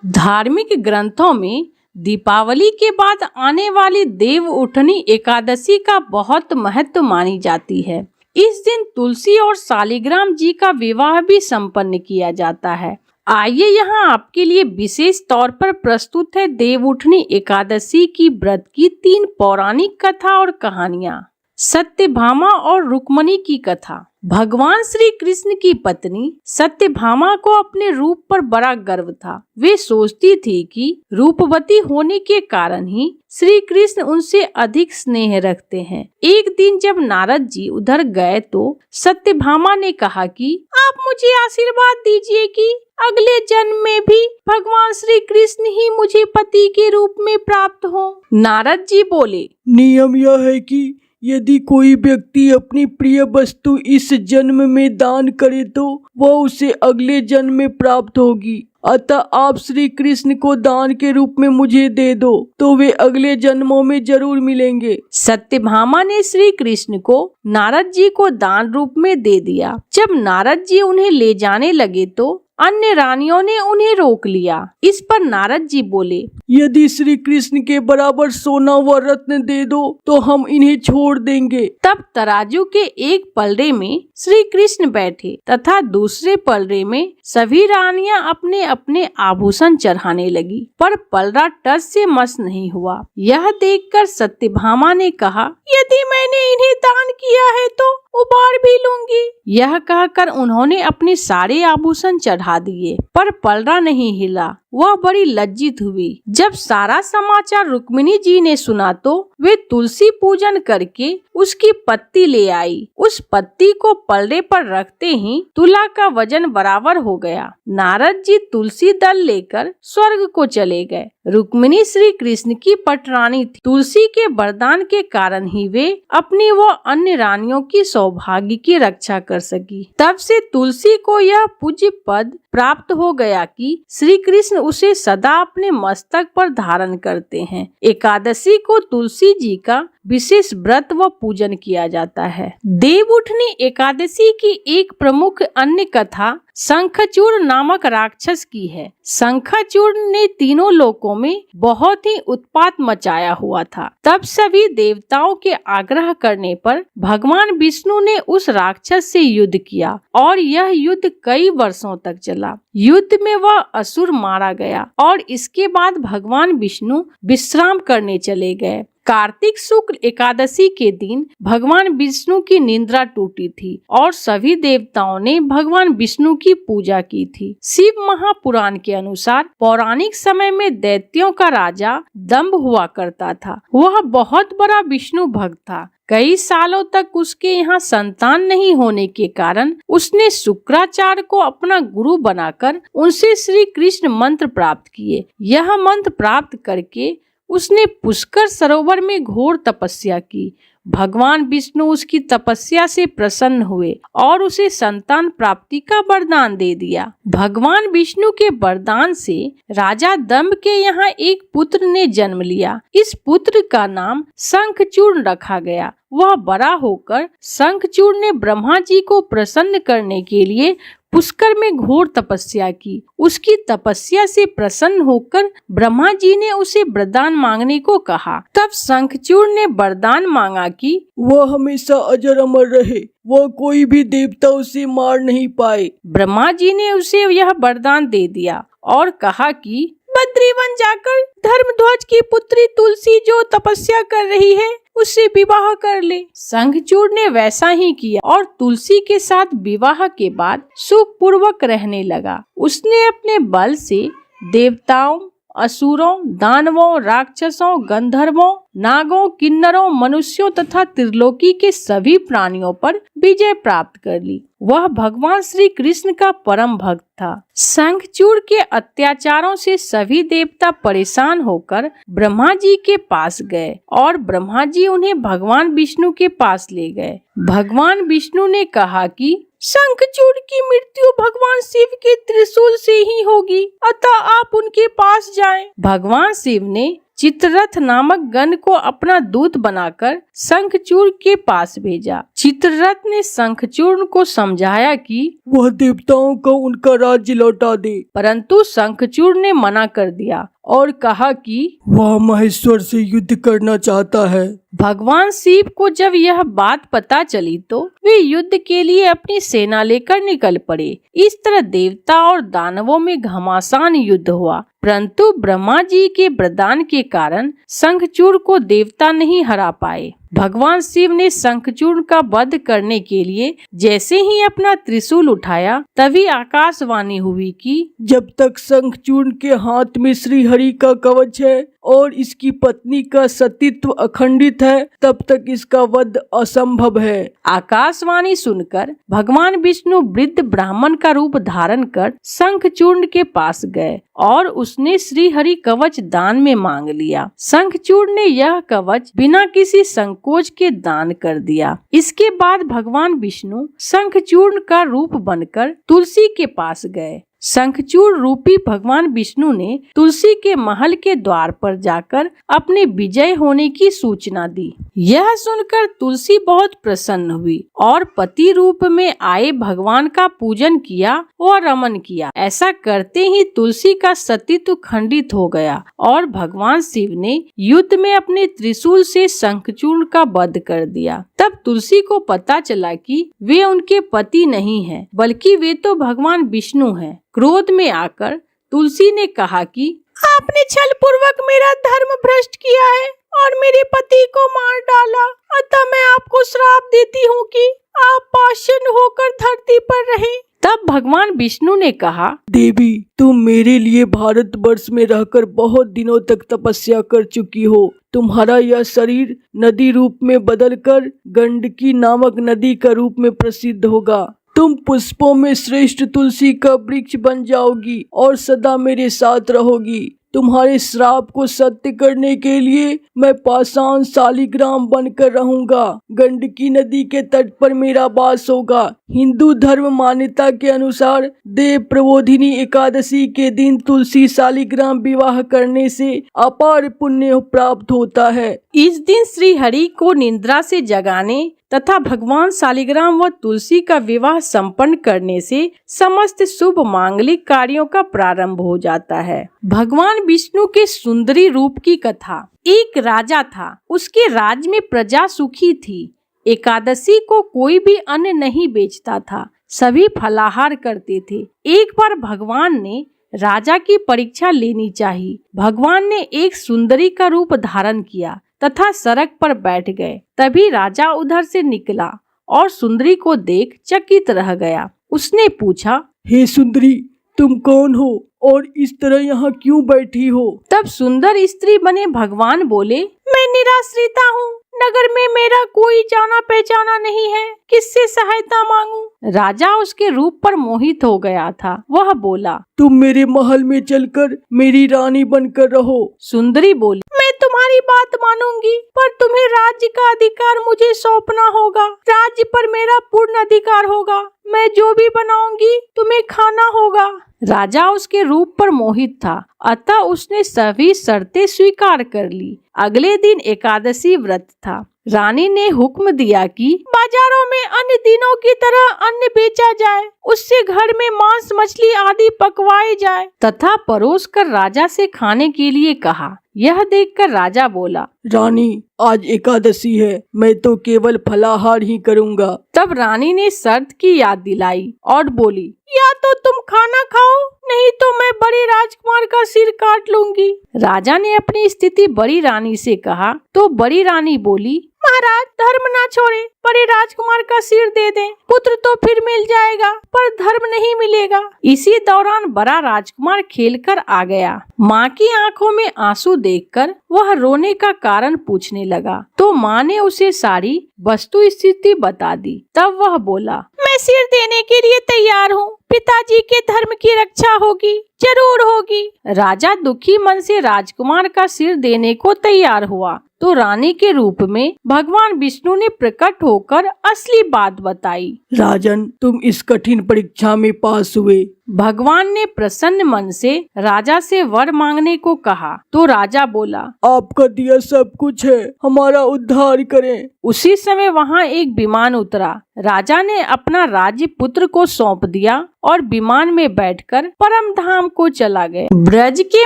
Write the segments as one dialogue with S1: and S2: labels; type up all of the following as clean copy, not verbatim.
S1: धार्मिक ग्रंथों में दीपावली के बाद आने वाली देव उठनी एकादशी का बहुत महत्व मानी जाती है। इस दिन तुलसी और शालिग्राम जी का विवाह भी संपन्न किया जाता है। आइए यहाँ आपके लिए विशेष तौर पर प्रस्तुत है देव उठनी एकादशी की व्रत की 3 पौराणिक कथा और कहानियाँ। सत्यभामा और रुक्मिणी की कथा। भगवान श्री कृष्ण की पत्नी सत्यभामा को अपने रूप पर बड़ा गर्व था। वे सोचती थी कि रूपवती होने के कारण ही श्री कृष्ण उनसे अधिक स्नेह रखते हैं। एक दिन जब नारद जी उधर गए तो सत्यभामा ने कहा कि आप मुझे आशीर्वाद दीजिए कि अगले जन्म में भी भगवान श्री कृष्ण ही मुझे पति के रूप में प्राप्त हो। नारद जी बोले,
S2: नियम यह है कि यदि कोई व्यक्ति अपनी प्रिय वस्तु इस जन्म में दान करे तो वह उसे अगले जन्म में प्राप्त होगी। अतः आप श्री कृष्ण को दान के रूप में मुझे दे दो तो वे अगले जन्मों में जरूर मिलेंगे।
S1: सत्यभामा ने श्री कृष्ण को नारद जी को दान रूप में दे दिया। जब नारद जी उन्हें ले जाने लगे तो अन्य रानियों ने उन्हें रोक लिया। इस पर नारद जी बोले,
S2: यदि श्री कृष्ण के बराबर सोना व रत्न दे दो तो हम इन्हें छोड़ देंगे।
S1: तब तराजू के एक पलड़े में श्री कृष्ण बैठे तथा दूसरे पलड़े में सभी रानियां अपने अपने आभूषण चढ़ाने लगी, पर पलड़ा टस से मस नहीं हुआ। यह देखकर सत्यभामा ने कहा, यदि मैंने इन्हें दान किया है तो उबार भी लूंगी। यह कहकर उन्होंने अपने सारे आभूषण चढ़ा दिए, पर पलड़ा नहीं हिला। वह बड़ी लज्जित हुई। जब सारा समाचार रुक्मिणी जी ने सुना तो वे तुलसी पूजन करके उसकी पत्ती ले आई। उस पत्ती को पलड़े पर रखते ही तुला का वजन बराबर हो गया। नारद जी तुलसी दल लेकर स्वर्ग को चले गए। रुक्मिणी श्री कृष्ण की पटरानी थी। तुलसी के वरदान के कारण ही वे अपनी व अन्य रानियों की सौभाग्य की रक्षा कर सकी। तब से तुलसी को यह पूज्य पद प्राप्त हो गया कि श्री कृष्ण उसे सदा अपने मस्तक पर धारण करते हैं। एकादशी को तुलसी जी का विशेष व्रत व पूजन किया जाता है। देव उठनी एकादशी की एक प्रमुख अन्य कथा शंखचूड़ नामक राक्षस की है। शंखचूड़ ने तीनों लोकों में बहुत ही उत्पात मचाया हुआ था। तब सभी देवताओं के आग्रह करने पर भगवान विष्णु ने उस राक्षस से युद्ध किया और यह युद्ध कई वर्षों तक चला। युद्ध में वह असुर मारा गया और इसके बाद भगवान विष्णु विश्राम करने चले गए। कार्तिक शुक्ल एकादशी के दिन भगवान विष्णु की निद्रा टूटी थी और सभी देवताओं ने भगवान विष्णु की पूजा की थी। शिव महापुराण के अनुसार पौराणिक समय में दैत्यों का राजा दंभ हुआ करता था। वह बहुत बड़ा विष्णु भक्त था। कई सालों तक उसके यहाँ संतान नहीं होने के कारण उसने शुक्राचार्य को अपना गुरु बनाकर उनसे श्री कृष्ण मंत्र प्राप्त किए। यह मंत्र प्राप्त करके उसने पुष्कर सरोवर में घोर तपस्या की। भगवान विष्णु उसकी तपस्या से प्रसन्न हुए और उसे संतान प्राप्ति का वरदान दे दिया। भगवान विष्णु के वरदान से राजा दंभ के यहाँ एक पुत्र ने जन्म लिया। इस पुत्र का नाम शंखचूड़ रखा गया। वह बड़ा होकर शंखचूड़ ने ब्रह्मा जी को प्रसन्न करने के लिए पुष्कर में घोर तपस्या की। उसकी तपस्या से प्रसन्न होकर ब्रह्मा जी ने उसे वरदान मांगने को कहा। तब शंखचूड़ ने वरदान मांगा कि
S2: वह हमेशा अजर अमर रहे, वह कोई भी देवता उसे मार नहीं पाए।
S1: ब्रह्मा जी ने उसे यह वरदान दे दिया और कहा कि बद्रीवन जाकर धर्मध्वज की पुत्री तुलसी जो तपस्या कर रही है उससे विवाह कर ले। शंखचूड़ ने वैसा ही किया और तुलसी के साथ विवाह के बाद सुख पूर्वक रहने लगा। उसने अपने बल से देवताओं, असुरों, दानवों, राक्षसों, गंधर्वों, नागों, किन्नरों, मनुष्यों तथा त्रिलोकी के सभी प्राणियों पर विजय प्राप्त कर ली। वह भगवान श्री कृष्ण का परम भक्त था। शंखचूड़ के अत्याचारों से सभी देवता परेशान होकर ब्रह्मा जी के पास गए और ब्रह्मा जी उन्हें भगवान विष्णु के पास ले गए। भगवान विष्णु ने कहा कि शंखचूड़ की मृत्यु भगवान शिव के त्रिशूल से ही होगी, अतः आप उनके पास जाएं। भगवान शिव ने चित्ररथ नामक गण को अपना दूत बनाकर शंखचूड़ के पास भेजा। चित्ररथ ने शंखचूड़ को समझाया कि
S2: वह देवताओं को उनका राज्य लौटा दे,
S1: परंतु शंखचूड़ ने मना कर दिया और कहा कि
S2: वह महेश्वर से युद्ध करना चाहता है।
S1: भगवान शिव को जब यह बात पता चली तो वे युद्ध के लिए अपनी सेना लेकर निकल पड़े। इस तरह देवता और दानवों में घमासान युद्ध हुआ, परंतु ब्रह्मा जी के वरदान के कारण शंखचूड़ को देवता नहीं हरा पाए। भगवान शिव ने शंखचूड़ का वध करने के लिए जैसे ही अपना त्रिशूल उठाया, तभी आकाशवाणी हुई कि
S2: जब तक शंखचूड़ के हाथ में श्री हरि का कवच है और इसकी पत्नी का सतीत्व अखंडित है, तब तक इसका वध असंभव है।
S1: आकाशवाणी सुनकर भगवान विष्णु वृद्ध ब्राह्मण का रूप धारण कर शंखचूड़ के पास गए और उसने श्री हरि कवच दान में मांग लिया। शंखचूड़ ने यह कवच बिना किसी संकोच के दान कर दिया। इसके बाद भगवान विष्णु शंखचूड़ का रूप बनकर तुलसी के पास गए। शंखचूड़ रूपी भगवान विष्णु ने तुलसी के महल के द्वार पर जाकर अपने विजय होने की सूचना दी। यह सुनकर तुलसी बहुत प्रसन्न हुई और पति रूप में आए भगवान का पूजन किया और रमन किया। ऐसा करते ही तुलसी का सतीत्व खंडित हो गया और भगवान शिव ने युद्ध में अपने त्रिशूल से शंखचूड़ का वध कर दिया। तब तुलसी को पता चला कि वे उनके पति नहीं हैं, बल्कि वे तो भगवान विष्णु हैं। क्रोध में आकर तुलसी ने कहा कि आपने छल पूर्वक मेरा धर्म भ्रष्ट किया है और मेरे पति को मार डाला, अतः मैं आपको श्राप देती हूँ कि आप पाषाण होकर धरती पर रहें। तब भगवान विष्णु ने कहा,
S2: देवी, तुम मेरे लिए भारतवर्ष में रहकर बहुत दिनों तक तपस्या कर चुकी हो। तुम्हारा यह शरीर नदी रूप में बदलकर गंडकी नामक नदी का रूप में प्रसिद्ध होगा। तुम पुष्पों में श्रेष्ठ तुलसी का वृक्ष बन जाओगी और सदा मेरे साथ रहोगी। तुम्हारे श्राप को सत्य करने के लिए मैं पाषाण शालिग्राम बनकर रहूंगा। गंडकी नदी के तट पर मेरा वास होगा। हिंदू धर्म मान्यता के अनुसार देव प्रबोधिनी एकादशी के दिन तुलसी शालिग्राम विवाह करने से अपार पुण्य प्राप्त होता है।
S1: इस दिन श्री हरि को निद्रा से जगाने तथा भगवान शालिग्राम व तुलसी का विवाह संपन्न करने से समस्त शुभ मांगलिक कार्यों का प्रारंभ हो जाता है। भगवान विष्णु के सुंदरी रूप की कथा। एक राजा था, उसके राज्य में प्रजा सुखी थी। एकादशी को कोई भी अन्न नहीं बेचता था, सभी फलाहार करते थे। एक बार भगवान ने राजा की परीक्षा लेनी चाहिए। भगवान ने एक सुंदरी का रूप धारण किया तथा सड़क पर बैठ गए। तभी राजा उधर से निकला और सुंदरी को देख चकित रह गया। उसने पूछा,
S2: हे सुंदरी, तुम कौन हो और इस तरह यहाँ क्यों बैठी हो?
S1: तब सुंदर स्त्री बने भगवान बोले, मैं निराश्रिता हूँ, नगर में मेरा कोई जाना पहचाना नहीं है, किससे सहायता मांगूं? राजा उसके रूप पर मोहित हो गया था। वह बोला,
S2: तुम मेरे महल में चलकर मेरी रानी बनकर रहो।
S1: सुंदरी बोली, मैं तुम्हारी बात मानूंगी, पर तुम्हें राज्य का अधिकार मुझे सौंपना होगा। राज्य पर मेरा पूर्ण अधिकार होगा। मैं जो भी बनाऊंगी तुम्हें खाना होगा। राजा उसके रूप पर मोहित था, अतः उसने सभी शर्तें स्वीकार कर ली। अगले दिन एकादशी व्रत था। रानी ने हुक्म दिया कि बाजारों में अन्य दिनों की तरह अन्न बेचा जाए, उससे घर में मांस मछली आदि पकवाए जाए तथा परोस कर राजा से खाने के लिए कहा। यह देखकर राजा बोला,
S2: रानी, आज एकादशी है, मैं तो केवल फलाहार ही करूँगा।
S1: तब रानी ने शर्त की याद दिलाई और बोली, या तो तुम खाना खाओ, नहीं तो मैं बड़े राजकुमार का सिर काट लूंगी। राजा ने अपनी स्थिति बड़ी रानी से कहा तो बड़ी रानी बोली, महाराज, धर्म ना छोड़े, बड़े राजकुमार का सिर दे दें, पुत्र तो फिर मिल जाएगा पर धर्म नहीं मिलेगा। इसी दौरान बड़ा राजकुमार खेलकर आ गया। माँ की आंखों में आंसू देखकर वह रोने का कारण पूछने लगा, तो माँ ने उसे सारी वस्तु स्थिति बता दी। तब वह बोला, मैं सिर देने के लिए तैयार हूँ, पिताजी के धर्म की रक्षा होगी, जरूर होगी। राजा दुखी मन से राजकुमार का सिर देने को तैयार हुआ। तो रानी के रूप में भगवान विष्णु ने प्रकट होकर असली बात बताई।
S2: राजन, तुम इस कठिन परीक्षा में पास हुए।
S1: भगवान ने प्रसन्न मन से राजा से वर मांगने को कहा तो राजा बोला,
S2: आपका दिया सब कुछ है, हमारा उद्धार करें।
S1: उसी समय वहाँ एक विमान उतरा। राजा ने अपना राज्य पुत्र को सौंप दिया और विमान में बैठकर परम धाम को चला गया। ब्रज के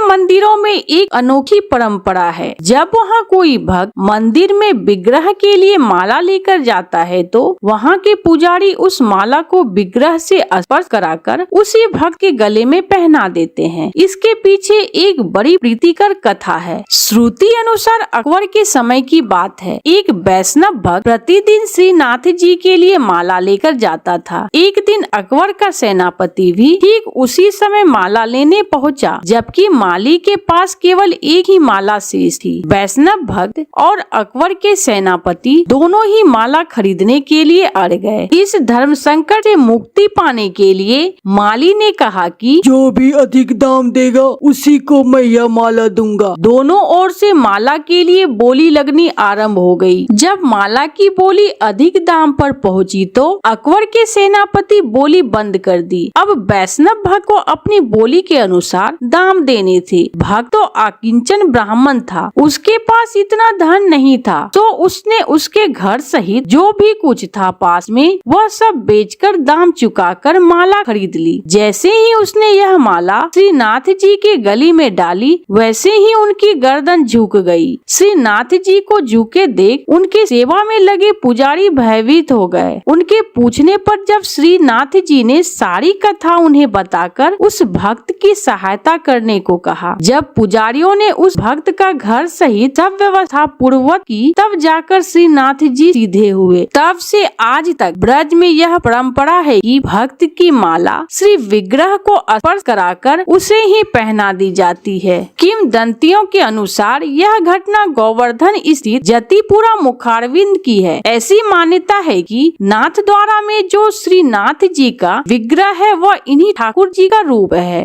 S1: मंदिरों में एक अनोखी परंपरा है। जब वहाँ कोई भक्त मंदिर में विग्रह के लिए माला लेकर जाता है तो वहाँ के पुजारी उस माला को विग्रह से स्पर्श कराकर उसी भक्त के गले में पहना देते हैं। इसके पीछे एक बड़ी प्रीतिकर कथा है। श्रुति अनुसार अकबर के समय की बात है। एक वैष्णव भक्त प्रतिदिन श्रीनाथ जी के लिए माला लेकर जाता था। एक दिन अकबर का सेनापति भी ठीक उसी समय माला लेने पहुंचा, जबकि माली के पास केवल एक ही माला शेष थी। वैष्णव भक्त और अकबर के सेनापति दोनों ही माला खरीदने के लिए अड़ गए। इस धर्म संकट से मुक्ति पाने के लिए माली ने कहा कि
S2: जो भी अधिक दाम देगा उसी को मैं यह माला दूंगा।
S1: दोनों ओर से माला के लिए बोली लगनी आरंभ हो गई। जब माला की बोली अधिक दाम पर पहुंची तो अकबर के सेनापति बोली बंद कर दी। अब वैष्णव भक्त को अपनी बोली के अनुसार दाम देने थे। भक्त तो अकिंचन ब्राह्मण था, उसके पास इतना धन नहीं था, तो उसने उसके घर सहित जो भी कुछ था पास में वह सब बेचकर दाम चुकाकर माला खरीद ली। जैसे ही उसने यह माला श्रीनाथ जी के गले में डाली वैसे ही उनकी गर्दन झुक गई। श्रीनाथ जी को झुके देख उनके सेवा में लगे पुजारी भयभीत हो गए। उनके पूछने पर जब श्रीनाथ जी ने सारी कथा उन्हें बताकर उस भक्त की सहायता करने को कहा। जब पुजारियों ने उस भक्त का घर सहित सब व्यवस्था पूर्वक की तब जाकर श्रीनाथ जी सीधे हुए। तब से आज तक ब्रज में यह परंपरा है कि भक्त की माला श्री विग्रह को स्पर्श कराकर उसे ही पहना दी जाती है। किंवदंतियों के अनुसार यह घटना गोवर्धन स्थित जतिपुरा मुखारविंद की है। ऐसी मान्यता है कि नाथ द्वारा में जो श्रीनाथ जी का विग्रह है वह इन्हीं ठाकुर जी का रूप है।